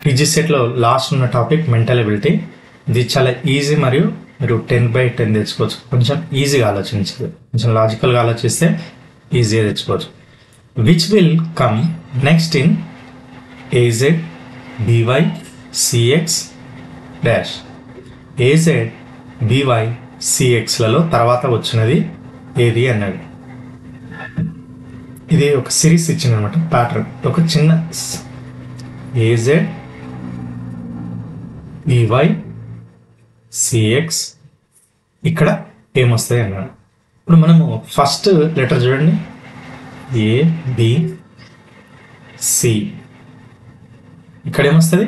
PG సెట్లో last ఉన్న topic mental ability. ఇది చాలా ఈజీ మరియు మీరు 10/10 తెచ్చుకోవచ్చు. కొంచెం ఈజీగా ఆలోచించాలి, కొంచెం లాజికల్గా ఆలోచిస్తే ఈజీగా తెచ్చుకోవచ్చు. Which will come next in A Z B Y C X dash. A Z B Y సిఎక్స్లలో తర్వాత వచ్చినది ఏది అన్నది. ఇది ఒక సిరీస్ ఇచ్చిందనమాట, ప్యాటర్న్. ఒక చిన్న ఏజెడ్ బీవై సిఎక్స్ ఇక్కడ ఏమొస్తాయి అన్నాడు. ఇప్పుడు మనము ఫస్ట్ లెటర్ చూడండి, ఏ బి సి. ఇక్కడ ఏమొస్తుంది,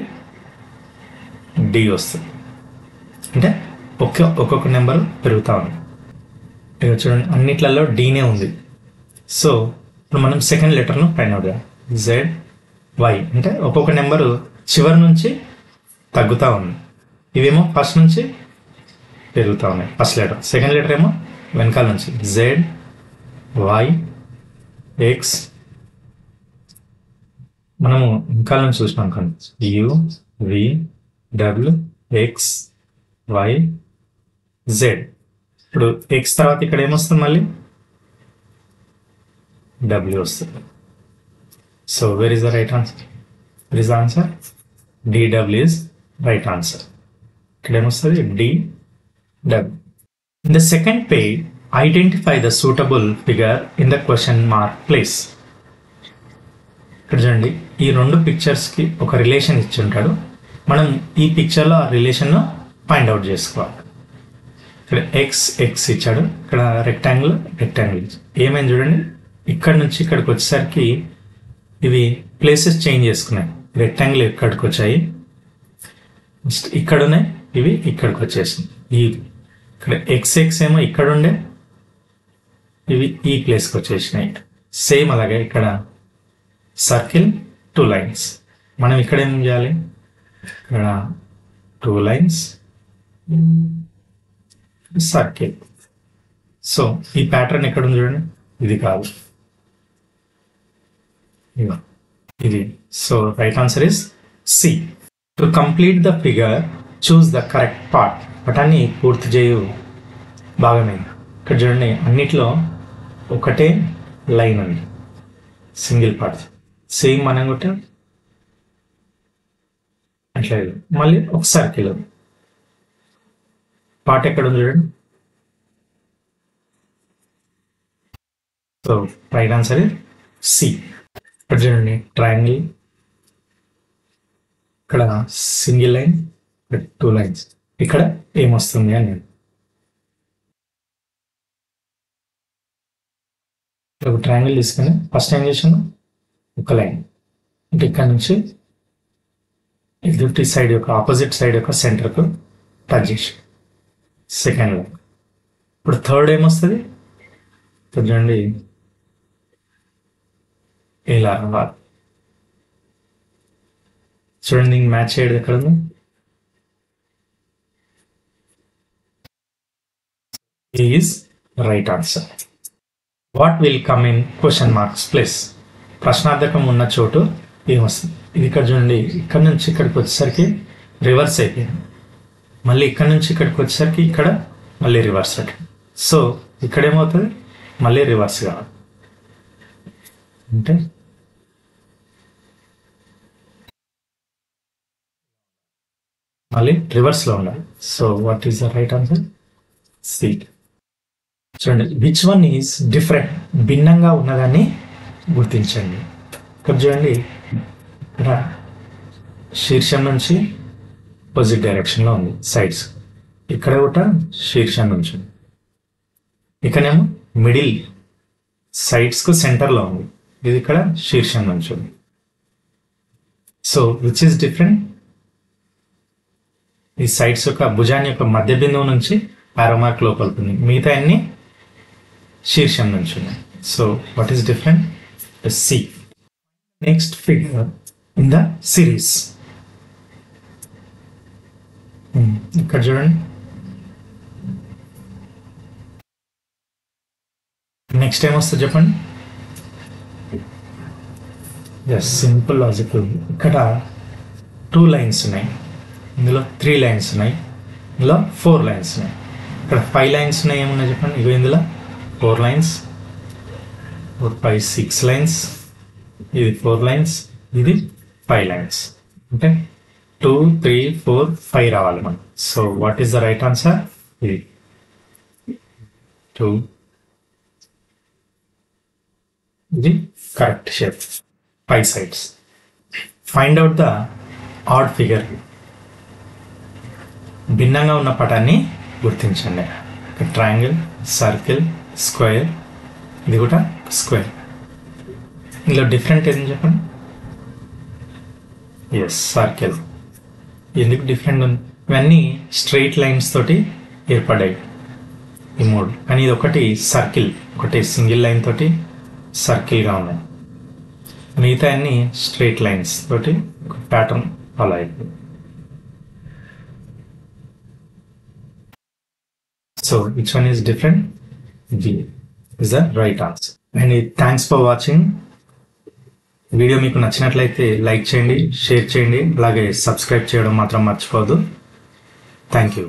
డి వస్తుంది. అంటే ఒక్కొక్క నెంబర్ పెరుగుతూ ఉంది. ఇక చూడండి అన్నిట్లలో డీనే ఉంది. సో ఇప్పుడు మనం సెకండ్ లెటర్ను ఫైండ్ అవుట్ చేయాలి. జెడ్ వై అంటే ఒక్కొక్క నెంబరు చివరి నుంచి తగ్గుతూ ఉంది. ఇవేమో ఫస్ట్ నుంచి పెరుగుతూ ఉన్నాయి, ఫస్ట్ లెటర్. సెకండ్ లెటర్ ఏమో వెనకాల నుంచి జెడ్ వై ఎక్స్. మనము వెనకాల నుంచి చూసినాం కానీ U V W X Y Z. ఇప్పుడు ఎక్స్ తర్వాత ఇక్కడ ఏమొస్తుంది, మళ్ళీ డబ్ల్యూ వస్తుంది. So where is the right answer? Where is the answer? D W is right answer. ఇక్కడ ఏమొస్తుంది, D W. In the second page identify the suitable figure in the question mark place. ఇక్కడ చూడండి ఈ రెండు పిక్చర్స్కి ఒక రిలేషన్ ఇచ్చి ఉంటాడు. మనం ఈ పిక్చర్లో ఆ రిలేషన్ను ఫైండ్ అవుట్ చేసుకోవాలి. ఇక్కడ ఎక్స్ ఇచ్చాడు, ఇక్కడ రెక్టాంగిల్ ఏమైంది చూడండి. ఇక్కడ నుంచి ఇక్కడికి వచ్చేసరికి ఇవి ప్లేసెస్ చేంజ్ చేసుకున్నాయి. రెక్టాంగిల్ ఇక్కడికి వచ్చాయి, ఇక్కడ ఉన్నాయి, ఇవి ఇక్కడికి వచ్చేసింది. ఇక్కడ ఎక్స్ ఏమో ఇక్కడ ఉండే, ఇవి ఈ ప్లేస్కి వచ్చేసినాయి. సేమ్ అలాగే ఇక్కడ సర్కిల్ 2 లైన్స్. మనం ఇక్కడ ఏం చేయాలి, ఇక్కడ 2 లైన్స్ సర్కిల్. సో ఈ ప్యాటర్న్ ఎక్కడ ఉంది చూడండి, ఇది కాదు, ఇది. So right answer is C. To complete the figure choose the correct part. పటాన్ని పూర్తి చేయు భాగమే. ఇక్కడ చూడండి అన్నిట్లో ఒకటే లైన్ ఉంది, సింగిల్ పార్ట్. సేమ్ మనం కొట్ట అట్లా మళ్ళీ ఒక సర్కిల్ పార్ట్ ఎక్కడ ఉంది చూడండి. So right answer is C. ఇక్కడ చూడండి ట్రయాంగిల్, ఇక్కడ సింగిల్ లైన్, 2 లైన్స్. ఇక్కడ ఏమొస్తుంది అని ఒక ట్రయాంగిల్ తీసుకొని ఫస్ట్ ఏం చేసాను, ఒక లైన్ అంటే ఇక్కడ నుంచి ఎదుటి సైడ్ యొక్క ఆపోజిట్ సైడ్ యొక్క సెంటర్కు టచ్ చేసి సెకండ్ లైన్. ఇప్పుడు థర్డ్ ఏమొస్తుంది చూడండి, ఇలా రావాలి. చూడండి మ్యాచ్ చేయడం ఎక్కడ ఉంది, is right answer. What will come in question marks place. ప్రశ్నార్థకం ఉన్న చోటు ఏమొస్తుంది. ఇది ఇక్కడ చూడండి, ఇక్కడ నుంచి ఇక్కడికి వచ్చేసరికి రివర్స్ అయిపోయింది. మళ్ళీ ఇక్కడ నుంచి ఇక్కడికి వచ్చేసరికి ఇక్కడ మళ్ళీ రివర్స్ అయిపోయింది. సో ఇక్కడ ఏమవుతుంది, మళ్ళీ రివర్స్ కావాలి. అంటే మళ్ళీ రివర్స్లో ఉండాలి. So what is the right answer? C. చూడండి విచ్ వన్ ఈజ్ డిఫరెంట్. భిన్నంగా ఉన్నదాన్ని గుర్తించండి. ఇక్కడ చూడండి, ఇక్కడ శీర్షం నుంచి ఆపోజిట్ డైరెక్షన్లో ఉంది సైడ్స్. ఇక్కడ కూడా శీర్షం నుంచి ఉంది. ఇక్కడేమో మిడిల్ సైడ్స్కు సెంటర్లో ఉంది. ఇది ఇక్కడ శీర్షం నుంచి ఉంది. So which is different? ఈ సైడ్స్ యొక్క భుజాన్ని యొక్క మధ్య బిందువు నుంచి పారామార్క్ లోపలికి ఉంది. మిగతా అన్ని శీర్షం నుంచి ఉన్నాయి. So what is different? C. Next figure in the series. ఇక్కడ చూడండి, నెక్స్ట్ టైం వస్తుంది చెప్పండి. Yes, simple logical. ఇక్కడ 2 లైన్స్ ఉన్నాయి, ఇందులో 3 లైన్స్ ఉన్నాయి, ఇందులో 4 లైన్స్ ఉన్నాయి. ఇక్కడ 5 లైన్స్ ఉన్నాయి, ఏమున్నాయి చెప్పండి. ఇగో ఇందులో 4 లైన్స్, 4, 5, 6 లైన్స్, ఇది 4 లైన్స్, ఇది 5 లైన్స్. అంటే 2, 3, 4, 5 రావాలి మనం. So what is the right answer? ఇది 2. ఇది correct shape, 5 sides. Find out the odd figure. భిన్నంగా ఉన్న పటాన్ని గుర్తించండి. ట్రయాంగిల్, సర్కిల్, స్క్వేర్, ఇది కూడా స్క్వేర్. ఇందులో డిఫరెంట్ ఏదని చెప్పండి. Yes, circle. ఎందుకు డిఫరెంట్ ఉంది? ఇవన్నీ స్ట్రెయిట్ లైన్స్ తోటి ఏర్పడాయి ఈ 3, కానీ ఇది ఒకటి సర్కిల్, ఒకటి సింగిల్ లైన్ తోటి సర్కిల్గా ఉన్నాయి. మిగతా అన్ని స్ట్రెయిట్ లైన్స్ తోటి ఒక ప్యాటర్న్ ఫాలో అయిపోయింది. So which one is different? B is the right answer. And thanks for watching. Video మీకు నచ్చినట్లయితే లైక్ చేయండి, షేర్ చేయండి, అలాగే సబ్స్క్రైబ్ చేయడం మాత్రం మర్చిపోవద్దు. Thank you.